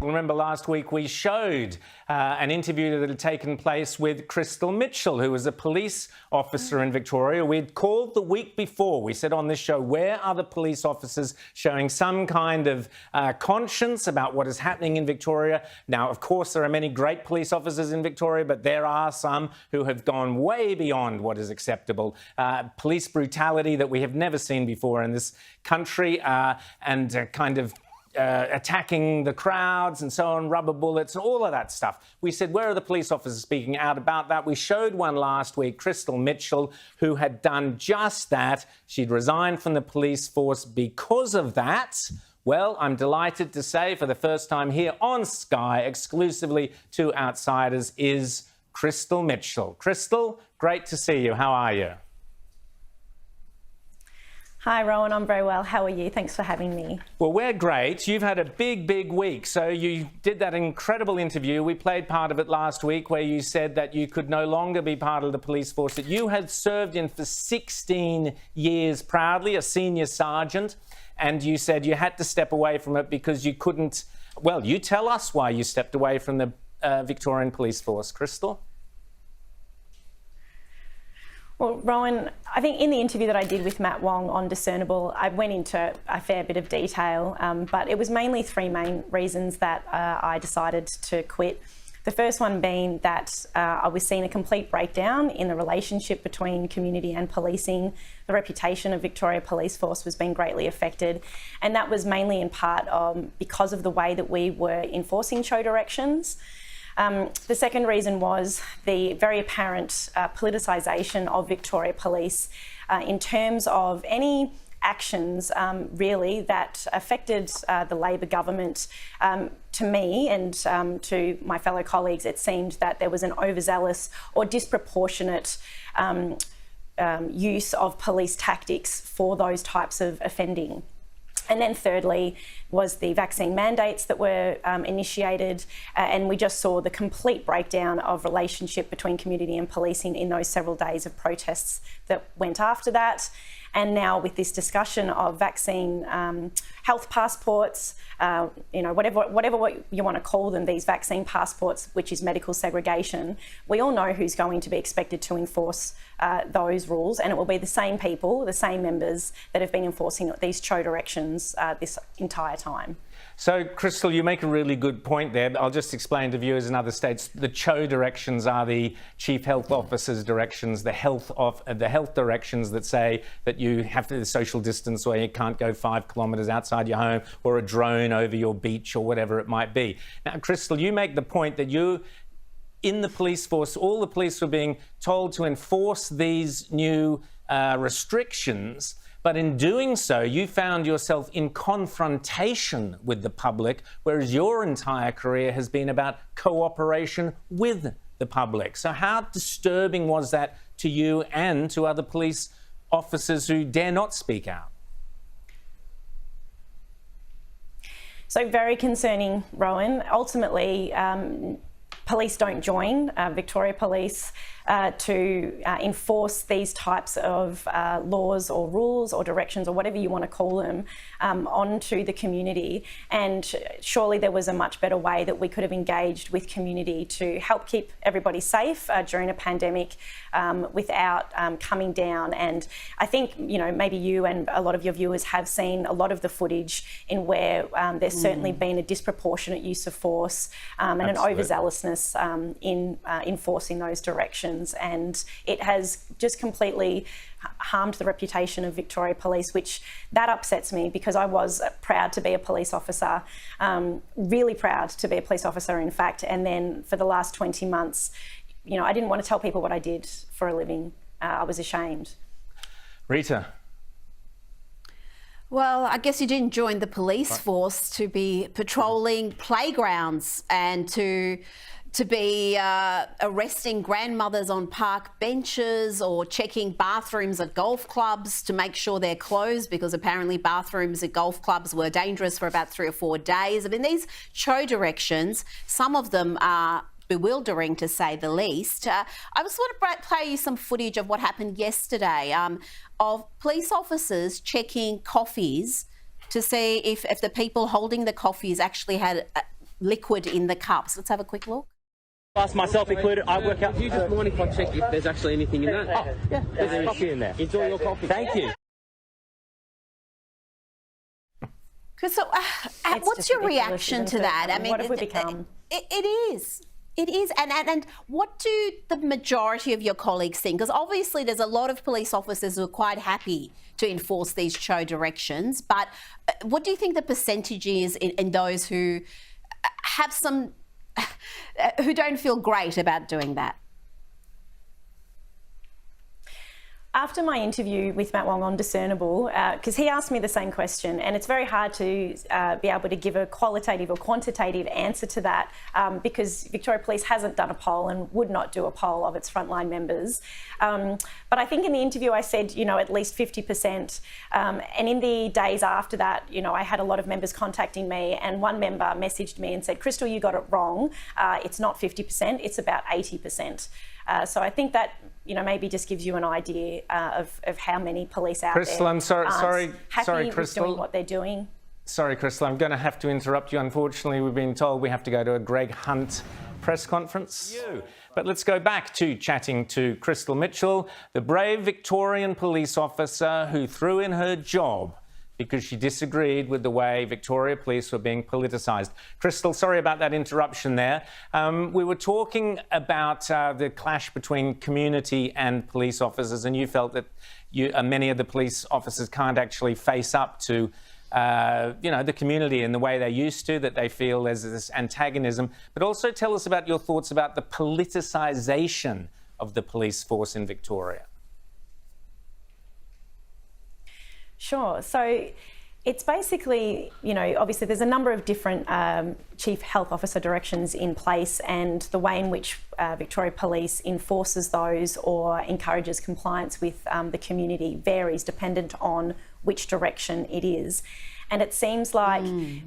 remember last week we showed an interview that had taken place with Krystle Mitchell, who was a police officer in Victoria. We'd called the week before. We said on this show, where are the police officers showing some kind of conscience about what is happening in Victoria? Now, of course, there are many great police officers in Victoria, but there are some who have gone way beyond what is acceptable. Police brutality that we have never seen before in this country, and kind of attacking the crowds and so on, rubber bullets and all of that stuff. We said, where are the police officers speaking out about that? We showed one last week, Krystle Mitchell, who had done just that. She'd resigned from the police force because of that. Well, I'm delighted to say for the first time here on Sky, exclusively to outsiders, is Krystle Mitchell. Krystle, great to see you. How are you? Hi, Rowan. I'm very well. How are you? Thanks for having me. Well, we're great. You've had a big week. So you did that incredible interview. We played part of it last week where you said that you could no longer be part of the police force that you had served in for 16 years proudly, a senior sergeant. And you said you had to step away from it because you couldn't. Well, you tell us why you stepped away from the Victorian police force, Krystle. Well, Rowan, I think in the interview that I did with Matt Wong on Discernible, I went into a fair bit of detail, but it was mainly three main reasons that I decided to quit. The first one being that I was seeing a complete breakdown in the relationship between community and policing. The reputation of Victoria Police Force was being greatly affected, and that was mainly in part because of the way that we were enforcing show directions. The second reason was the very apparent politicisation of Victoria Police in terms of any actions really that affected the Labor government. To me and to my fellow colleagues, it seemed that there was an overzealous or disproportionate use of police tactics for those types of offending. And then thirdly was the vaccine mandates that were initiated, and we just saw the complete breakdown of relationship between community and policing in those several days of protests that went after that. And now with this discussion of vaccine health passports, whatever you want to call them, these vaccine passports, which is medical segregation, we all know who's going to be expected to enforce those rules, and it will be the same people, the same members that have been enforcing these show directions this entire time. So, Krystle, you make a really good point there. I'll just explain to viewers in other states. The CHO directions are the Chief Health Officer's directions, the health directions that say that you have to social distance or you can't go 5 kilometres outside your home, or a drone over your beach or whatever it might be. Now, Krystle, you make the point that you, in the police force, all the police were being told to enforce these new restrictions. But in doing so, you found yourself in confrontation with the public, whereas your entire career has been about cooperation with the public. So how disturbing was that to you and to other police officers who dare not speak out? So very concerning, Rowan. Ultimately, police don't join Victoria Police to enforce these types of laws or rules or directions or whatever you want to call them onto the community. And surely there was a much better way that we could have engaged with community to help keep everybody safe during a pandemic without coming down. And I think, maybe you and a lot of your viewers have seen a lot of the footage in where there's certainly been a disproportionate use of force and an overzealousness in enforcing those directions. And it has just completely harmed the reputation of Victoria Police, which that upsets me because I was proud to be a police officer, really proud to be a police officer, in fact. And then for the last 20 months, I didn't want to tell people what I did for a living. I was ashamed. Rita. Well, I guess you didn't join the police force to be patrolling playgrounds and to be arresting grandmothers on park benches or checking bathrooms at golf clubs to make sure they're closed, because apparently bathrooms at golf clubs were dangerous for about 3 or 4 days. I mean, these show directions, some of them are bewildering to say the least. I just want to play you some footage of what happened yesterday of police officers checking coffees to see if the people holding the coffees actually had liquid in the cups. Let's have a quick look. Us, myself included, I work out. Do you just mind if I check if there's actually anything in that? Oh, yeah, there's coffee in there. Enjoy your coffee. Thank you. So, what's just your ridiculous, reaction isn't to it? that? I mean, what have we become? It is. It is. And what do the majority of your colleagues think? Because obviously there's a lot of police officers who are quite happy to enforce these show directions. But what do you think the percentage is in those who have some, who don't feel great about doing that? After my interview with Matt Wong on Discernible, because he asked me the same question, and it's very hard to be able to give a qualitative or quantitative answer to that because Victoria Police hasn't done a poll and would not do a poll of its frontline members. But I think in the interview I said, at least 50%. And in the days after that, I had a lot of members contacting me, and one member messaged me and said, Krystle, you got it wrong. It's not 50%, it's about 80%. So I think that maybe just gives you an idea of how many police out Krystle, there I'm sorry, happy with Krystle. doing what they're doing. Sorry, Krystle, I'm going to have to interrupt you. Unfortunately, we've been told we have to go to a Greg Hunt press conference. But let's go back to chatting to Krystle Mitchell, the brave Victorian police officer who threw in her job because she disagreed with the way Victoria Police were being politicised. Krystle, sorry about that interruption there. We were talking about the clash between community and police officers, and you felt that many of the police officers can't actually face up to the community in the way they used to, that they feel there's this antagonism. But also tell us about your thoughts about the politicisation of the police force in Victoria. Sure. So it's basically, obviously there's a number of different Chief Health Officer directions in place, and the way in which Victoria Police enforces those or encourages compliance with the community varies dependent on which direction it is. And it seems like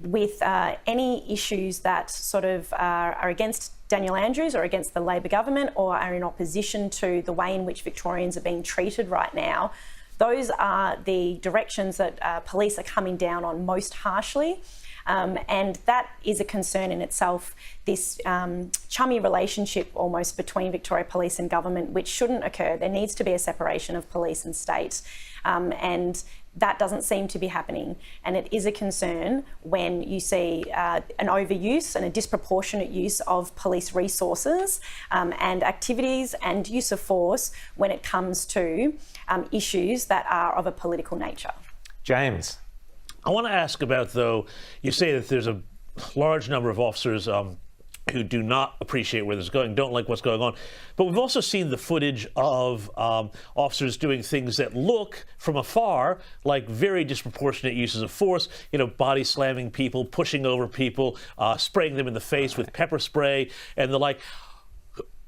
with any issues that sort of are against Daniel Andrews or against the Labor government or are in opposition to the way in which Victorians are being treated right now, those are the directions that police are coming down on most harshly. And that is a concern in itself, this chummy relationship almost between Victoria Police and government, which shouldn't occur. There needs to be a separation of police and state. And that doesn't seem to be happening. And it is a concern when you see an overuse and a disproportionate use of police resources and activities and use of force when it comes to issues that are of a political nature. James. I want to ask about, though, you say that there's a large number of officers who do not appreciate where this is going, don't like what's going on. But we've also seen the footage of officers doing things that look from afar like very disproportionate uses of force, body slamming people, pushing over people, spraying them in the face with pepper spray and the like.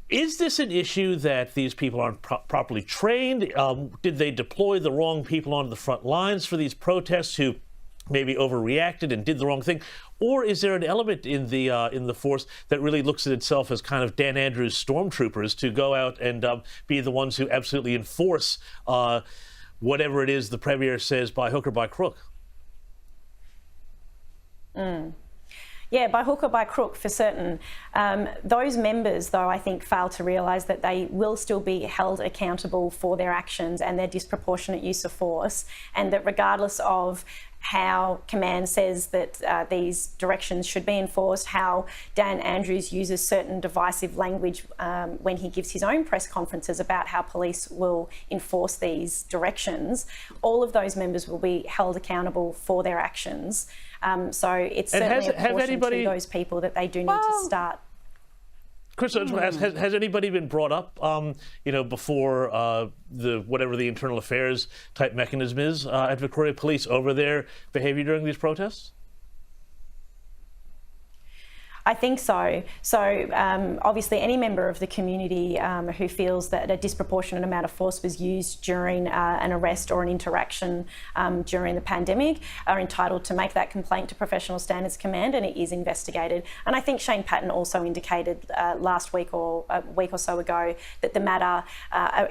Is this an issue that these people aren't properly trained? Did they deploy the wrong people onto the front lines for these protests who maybe overreacted and did the wrong thing? Or is there an element in the force that really looks at itself as kind of Dan Andrews' stormtroopers to go out and be the ones who absolutely enforce whatever it is the Premier says by hook or by crook? Yeah, by hook or by crook, for certain. Those members, though, I think fail to realise that they will still be held accountable for their actions and their disproportionate use of force, and that regardless of how Command says that these directions should be enforced, how Dan Andrews uses certain divisive language when he gives his own press conferences about how police will enforce these directions, all of those members will be held accountable for their actions. So it's certainly a caution to those people that they do need to start. Chris, has anybody been brought up, before whatever the internal affairs type mechanism is at Victoria Police over their behaviour during these protests? I think so. So obviously any member of the community who feels that a disproportionate amount of force was used during an arrest or an interaction during the pandemic are entitled to make that complaint to Professional Standards Command, and it is investigated. And I think Shane Patton also indicated last week or a week or so ago that the matter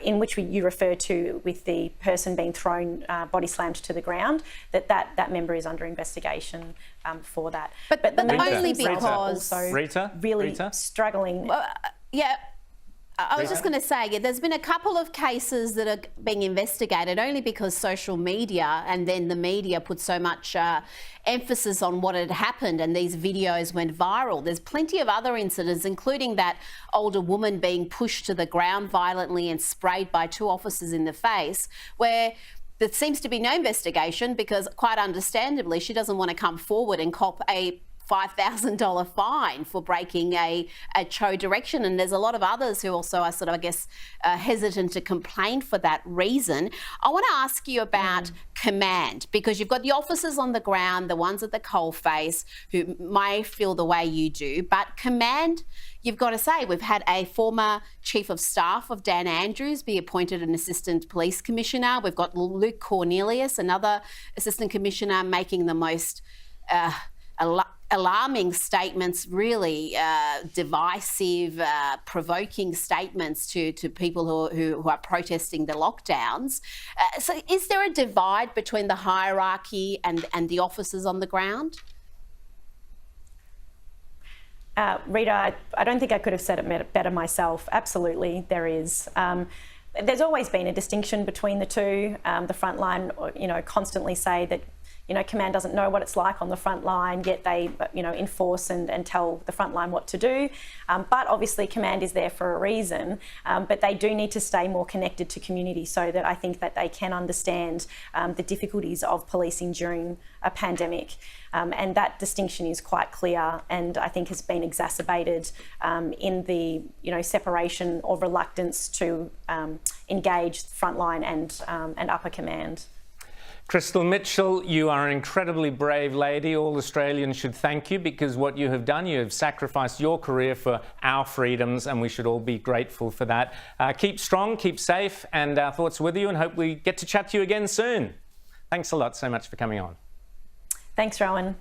in which you refer to with the person being thrown, body slammed to the ground, that member is under investigation for that. But only because also Rita? really Rita? struggling. Yeah. I was just going to say, there's been a couple of cases that are being investigated only because social media and then the media put so much emphasis on what had happened and these videos went viral. There's plenty of other incidents, including that older woman being pushed to the ground violently and sprayed by 2 officers in the face, where there seems to be no investigation because, quite understandably, she doesn't want to come forward and cop a $5,000 fine for breaking a show direction. And there's a lot of others who also are sort of, I guess, hesitant to complain for that reason. I want to ask you about command, because you've got the officers on the ground, the ones at the coalface who may feel the way you do, but command, you've got to say, we've had a former Chief of Staff of Dan Andrews be appointed an Assistant Police Commissioner. We've got Luke Cornelius, another Assistant Commissioner, making the most alarming statements, really divisive, provoking statements to people who are protesting the lockdowns. So is there a divide between the hierarchy and the officers on the ground? Rita, I don't think I could have said it better myself. Absolutely, there is. There's always been a distinction between the two. The front line, constantly say that, command doesn't know what it's like on the front line, yet they, enforce and tell the front line what to do. But obviously command is there for a reason, but they do need to stay more connected to community so that I think that they can understand the difficulties of policing during a pandemic. And that distinction is quite clear and I think has been exacerbated in the, separation or reluctance to engage frontline and upper command. Krystle Mitchell, you are an incredibly brave lady. All Australians should thank you because what you have done, you have sacrificed your career for our freedoms and we should all be grateful for that. Keep strong, keep safe, and our thoughts are with you and hope we get to chat to you again soon. Thanks a lot so much for coming on. Thanks, Rowan.